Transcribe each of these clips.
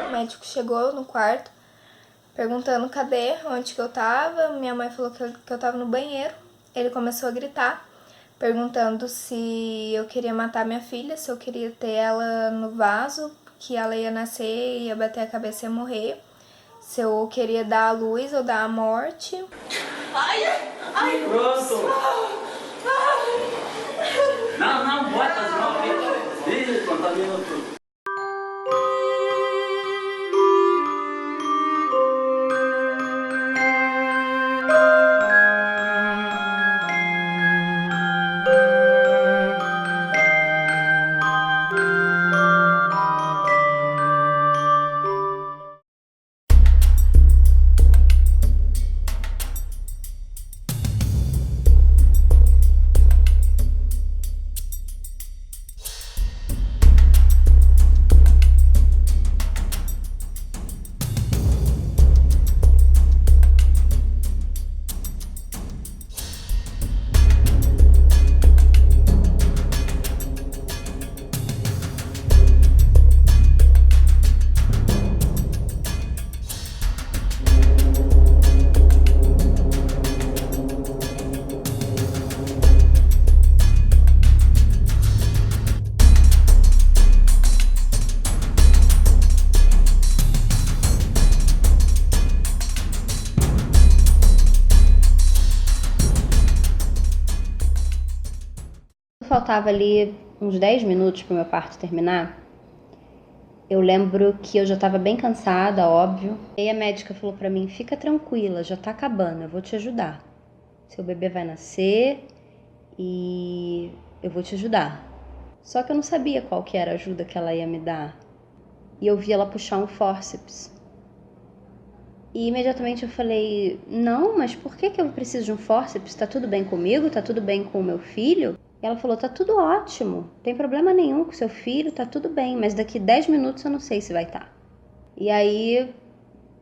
O médico chegou no quarto perguntando cadê, onde que eu tava. Minha mãe falou que eu tava no banheiro. Ele começou a gritar, perguntando se eu queria matar minha filha, se eu queria ter ela no vaso, que ela ia nascer, ia bater a cabeça e ia morrer, se eu queria dar a luz ou dar a morte. Ai, pronto! Não, bota as mãos aqui. Ih, contaminou tudo. Faltava ali uns 10 minutos para o meu parto terminar. Eu lembro que eu já estava bem cansada, óbvio. E aí a médica falou para mim, fica tranquila, já tá acabando, eu vou te ajudar. Seu bebê vai nascer e eu vou te ajudar. Só que eu não sabia qual que era a ajuda que ela ia me dar. E eu vi ela puxar um fórceps. E imediatamente eu falei, não, mas por que eu preciso de um fórceps? Tá tudo bem comigo? Tá tudo bem com o meu filho? E ela falou, tá tudo ótimo, não tem problema nenhum com seu filho, tá tudo bem, mas daqui 10 minutos eu não sei se vai estar. E aí,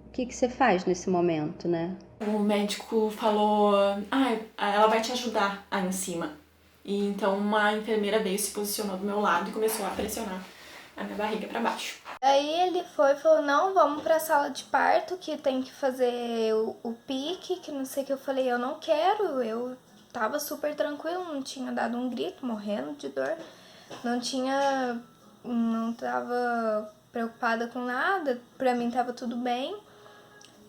o que você faz nesse momento, né? O médico falou, ela vai te ajudar aí em cima. E então uma enfermeira veio, se posicionou do meu lado e começou a pressionar a minha barriga pra baixo. Aí ele foi e falou, não, vamos pra sala de parto, que tem que fazer o pique, que não sei o que. Eu falei, eu não quero, eu tava super tranquilo, não tinha dado um grito, morrendo de dor, não tava preocupada com nada, pra mim tava tudo bem.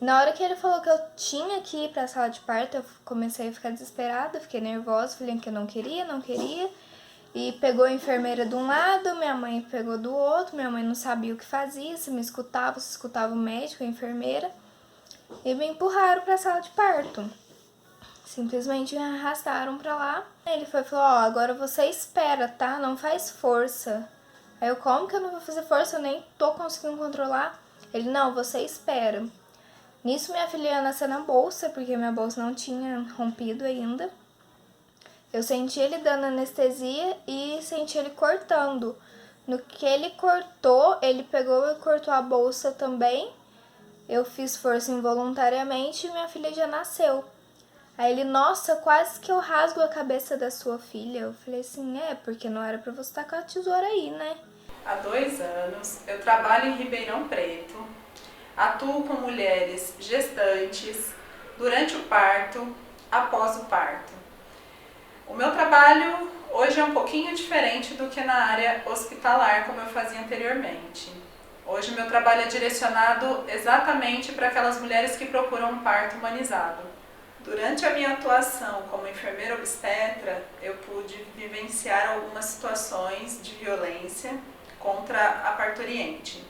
Na hora que ele falou que eu tinha que ir pra sala de parto, eu comecei a ficar desesperada, fiquei nervosa, falei que eu não queria. E pegou a enfermeira de um lado, minha mãe pegou do outro, minha mãe não sabia o que fazia, se escutava o médico, a enfermeira, e me empurraram pra sala de parto. Simplesmente me arrastaram pra lá. Ele foi e falou, agora você espera, tá? Não faz força. Aí eu, como que eu não vou fazer força? Eu nem tô conseguindo controlar. Ele, não, você espera. Nisso minha filha ia nascer na bolsa, porque minha bolsa não tinha rompido ainda. Eu senti ele dando anestesia e senti ele cortando. No que ele cortou, ele pegou e cortou a bolsa também. Eu fiz força involuntariamente e minha filha já nasceu. Aí ele, nossa, quase que eu rasgo a cabeça da sua filha. Eu falei assim, porque não era pra você estar com a tesoura aí, né? Há 2 anos eu trabalho em Ribeirão Preto, atuo com mulheres gestantes, durante o parto, após o parto. O meu trabalho hoje é um pouquinho diferente do que na área hospitalar, como eu fazia anteriormente. Hoje o meu trabalho é direcionado exatamente para aquelas mulheres que procuram um parto humanizado. Durante a minha atuação como enfermeira obstetra, eu pude vivenciar algumas situações de violência contra a parturiente.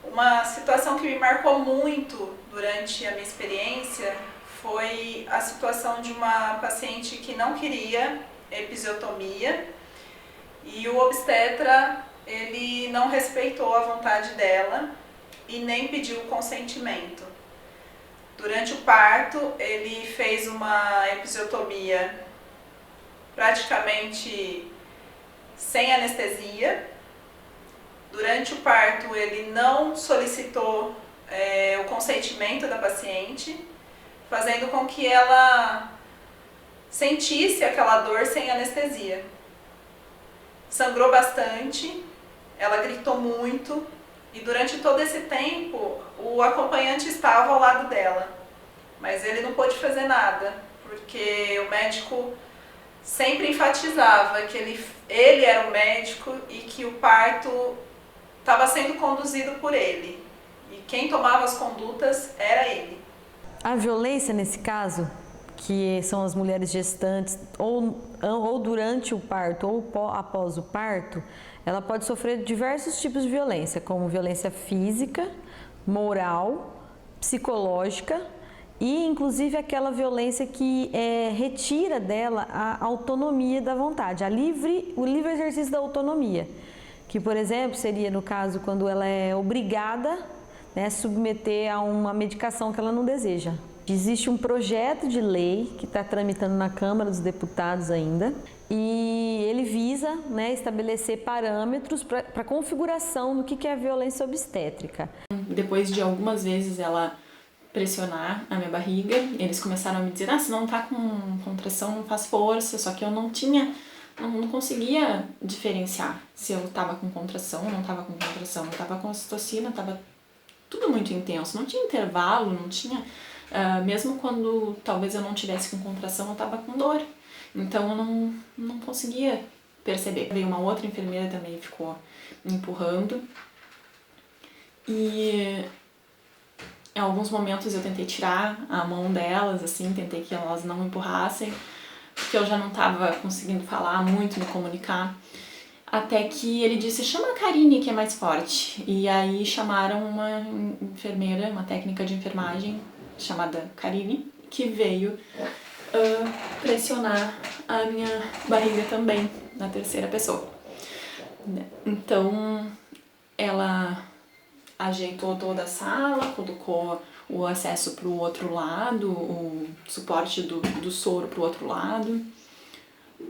Uma situação que me marcou muito durante a minha experiência foi a situação de uma paciente que não queria episiotomia e o obstetra ele não respeitou a vontade dela e nem pediu o consentimento. Durante o parto, ele fez uma episiotomia praticamente sem anestesia. Durante o parto, ele não solicitou o consentimento da paciente, fazendo com que ela sentisse aquela dor sem anestesia. Sangrou bastante, ela gritou muito e durante todo esse tempo o acompanhante estava ao lado dela, mas ele não pôde fazer nada, porque o médico sempre enfatizava que ele era o médico e que o parto estava sendo conduzido por ele e quem tomava as condutas era ele. A violência nesse caso, que são as mulheres gestantes, ou durante o parto ou após o parto, ela pode sofrer diversos tipos de violência, como violência física, moral, psicológica e inclusive aquela violência que retira dela a autonomia da vontade, o livre exercício da autonomia, que, por exemplo, seria no caso quando ela é obrigada, né, a submeter a uma medicação que ela não deseja. Existe um projeto de lei que está tramitando na Câmara dos Deputados ainda e ele visa, né, estabelecer parâmetros para a configuração do que é a violência obstétrica. Depois de algumas vezes ela pressionar a minha barriga, eles começaram a me dizer, se não tá com contração, não faz força, só que eu não conseguia diferenciar se eu tava com contração, não tava com contração, eu tava com ocitocina, tava tudo muito intenso, não tinha intervalo, não tinha, mesmo quando talvez eu não tivesse com contração, eu tava com dor, então eu não conseguia perceber. Veio uma outra enfermeira também, ficou me empurrando e em alguns momentos eu tentei tirar a mão delas, assim, tentei que elas não me empurrassem, porque eu já não estava conseguindo falar muito, me comunicar. Até que ele disse, chama a Karine, que é mais forte. E aí chamaram uma enfermeira, uma técnica de enfermagem chamada Karine, que veio pressionar a minha barriga também, na terceira pessoa. Então, ela ajeitou toda a sala, colocou o acesso para o outro lado, o suporte do soro para o outro lado,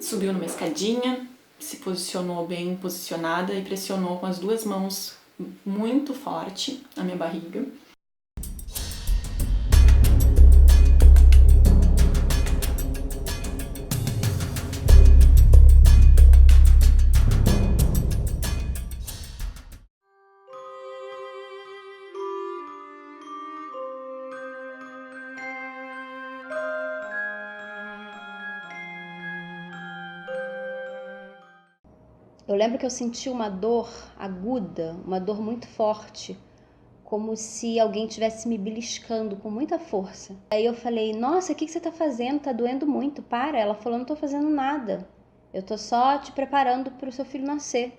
subiu numa escadinha, se posicionou bem posicionada e pressionou com as duas mãos muito forte a minha barriga. Eu lembro que eu senti uma dor aguda, uma dor muito forte, como se alguém estivesse me beliscando com muita força. Aí eu falei, nossa, o que você tá fazendo? Tá doendo muito, para. Ela falou, não tô fazendo nada. Eu tô só te preparando pro seu filho nascer.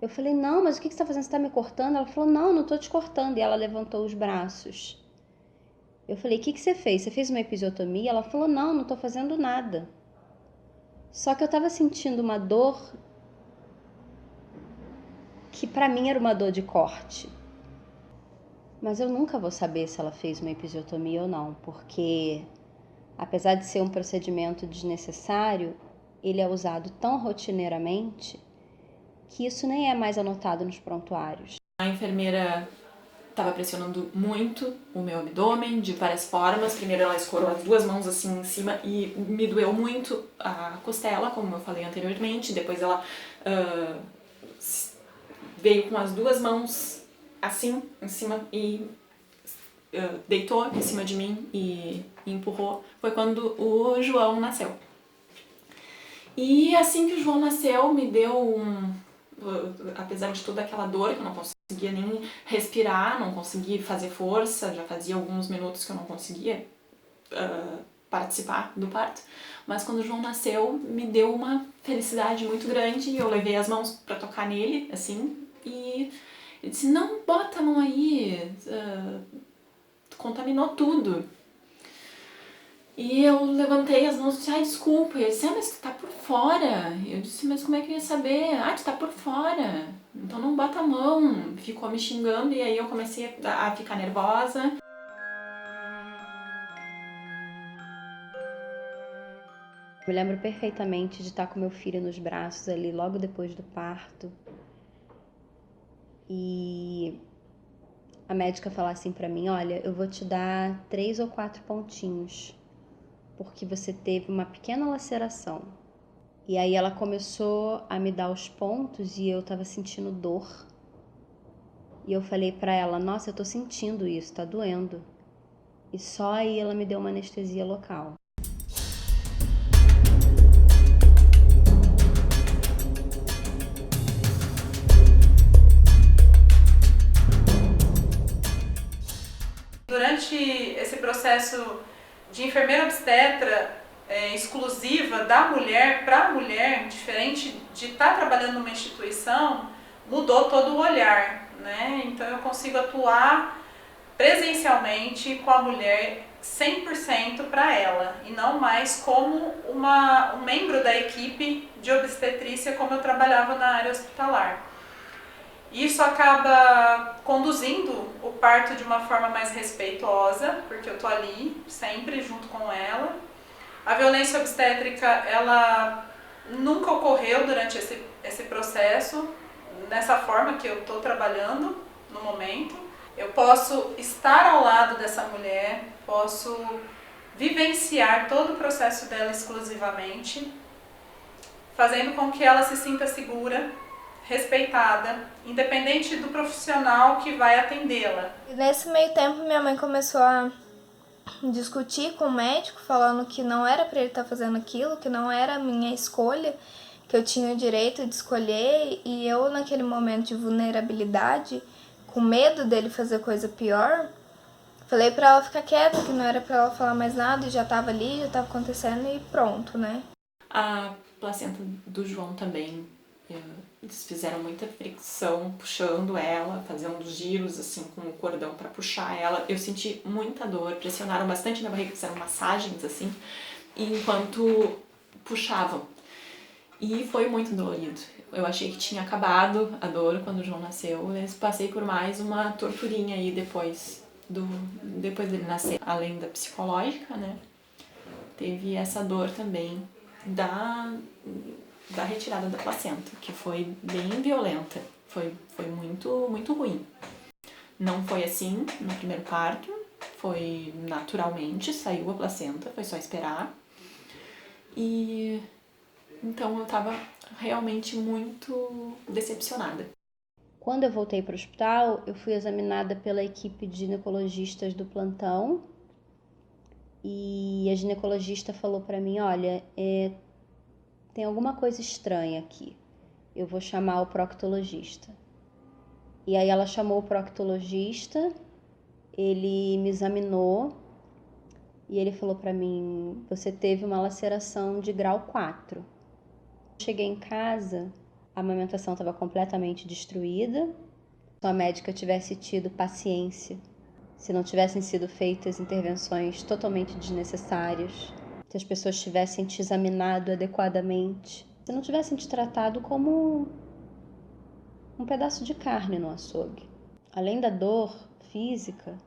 Eu falei, não, mas o que você tá fazendo? Você tá me cortando? Ela falou, não tô te cortando. E ela levantou os braços. Eu falei, o que você fez? Você fez uma episiotomia? Ela falou, não tô fazendo nada. Só que eu tava sentindo uma dor que pra mim era uma dor de corte. Mas eu nunca vou saber se ela fez uma episiotomia ou não, porque apesar de ser um procedimento desnecessário, ele é usado tão rotineiramente que isso nem é mais anotado nos prontuários. A enfermeira estava pressionando muito o meu abdômen de várias formas. Primeiro ela escorou as duas mãos assim em cima e me doeu muito a costela, como eu falei anteriormente. Depois ela veio com as duas mãos assim em cima e deitou em cima de mim e empurrou. Foi quando o João nasceu. E assim que o João nasceu, me deu apesar de toda aquela dor, que eu não conseguia nem respirar, não conseguia fazer força, já fazia alguns minutos que eu não conseguia participar do parto. Mas quando o João nasceu, me deu uma felicidade muito grande. Eu levei as mãos para tocar nele, assim, e ele disse, não, bota a mão aí, contaminou tudo. E eu levantei as mãos e disse, ai, desculpa. E ele disse, mas tu tá por fora. Eu disse, mas como é que eu ia saber? Tu tá por fora, então não bota a mão. Ficou me xingando e aí eu comecei a ficar nervosa. Eu me lembro perfeitamente de estar com meu filho nos braços ali logo depois do parto. E a médica falar assim pra mim, olha, eu vou te dar 3 ou 4 pontinhos porque você teve uma pequena laceração. E aí ela começou a me dar os pontos e eu tava sentindo dor. E eu falei pra ela, nossa, eu tô sentindo isso, tá doendo. E só aí ela me deu uma anestesia local. Durante esse processo de enfermeira obstetra exclusiva da mulher para a mulher, diferente de estar trabalhando numa instituição, mudou todo o olhar, né? Então eu consigo atuar presencialmente com a mulher 100% para ela e não mais como um membro da equipe de obstetrícia como eu trabalhava na área hospitalar. Isso acaba conduzindo o parto de uma forma mais respeitosa, porque eu tô ali sempre junto com ela. A violência obstétrica, ela nunca ocorreu durante esse processo, nessa forma que eu tô trabalhando no momento. Eu posso estar ao lado dessa mulher, posso vivenciar todo o processo dela exclusivamente, fazendo com que ela se sinta segura, respeitada, independente do profissional que vai atendê-la. Nesse meio tempo, minha mãe começou a discutir com o médico, falando que não era para ele estar fazendo aquilo, que não era a minha escolha, que eu tinha o direito de escolher, e eu, naquele momento de vulnerabilidade, com medo dele fazer coisa pior, falei pra ela ficar quieta, que não era pra ela falar mais nada, e já tava ali, já tava acontecendo e pronto, né? A placenta do João também, eles fizeram muita fricção puxando ela, fazendo giros assim com o cordão pra puxar ela. Eu senti muita dor, pressionaram bastante na barriga, fizeram massagens assim, enquanto puxavam. E foi muito dolorido. Eu achei que tinha acabado a dor quando o João nasceu. Eu passei por mais uma torturinha aí depois dele nascer. Além da psicológica, né? Teve essa dor também da retirada da placenta, que foi bem violenta. Foi muito, muito ruim. Não foi assim no primeiro parto. Foi naturalmente, saiu a placenta, foi só esperar. E então eu tava realmente muito decepcionada. Quando eu voltei para o hospital, eu fui examinada pela equipe de ginecologistas do plantão e a ginecologista falou para mim, olha, tem alguma coisa estranha aqui, eu vou chamar o proctologista. E aí ela chamou o proctologista, ele me examinou e ele falou para mim, você teve uma laceração de grau 4. Cheguei em casa, a amamentação estava completamente destruída. Se a médica tivesse tido paciência, se não tivessem sido feitas intervenções totalmente desnecessárias, se as pessoas tivessem te examinado adequadamente, se não tivessem te tratado como um pedaço de carne no açougue. Além da dor física,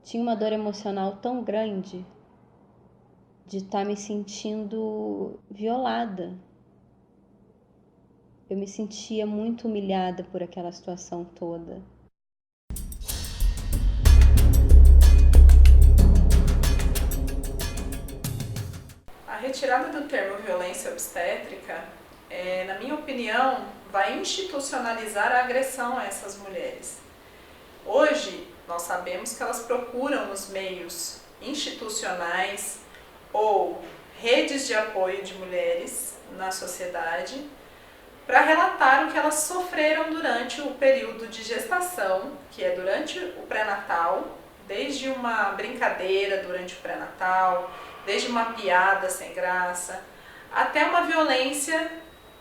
tinha uma dor emocional tão grande de estar me sentindo violada. Eu me sentia muito humilhada por aquela situação toda. A retirada do termo violência obstétrica, na minha opinião, vai institucionalizar a agressão a essas mulheres. Hoje, nós sabemos que elas procuram nos meios institucionais ou redes de apoio de mulheres na sociedade para relatar o que elas sofreram durante o período de gestação, que é durante o pré-natal, desde uma brincadeira durante o pré-natal, desde uma piada sem graça, até uma violência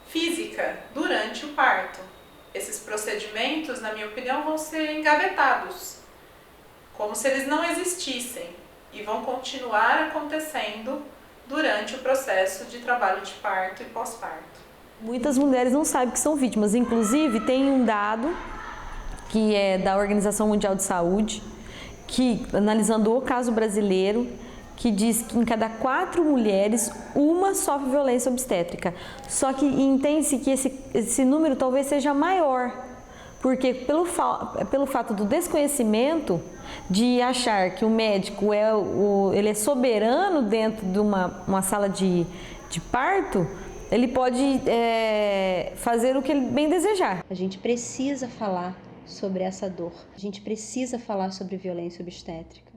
física durante o parto. Esses procedimentos, na minha opinião, vão ser engavetados, como se eles não existissem, e vão continuar acontecendo durante o processo de trabalho de parto e pós-parto. Muitas mulheres não sabem que são vítimas. Inclusive, tem um dado que é da Organização Mundial de Saúde, que, analisando o caso brasileiro, que diz que em cada 4 mulheres, uma sofre violência obstétrica. Só que entende-se que esse número talvez seja maior, Porque pelo fato do desconhecimento, de achar que o médico ele é soberano dentro de uma sala de parto, ele pode fazer o que ele bem desejar. A gente precisa falar sobre essa dor. A gente precisa falar sobre violência obstétrica.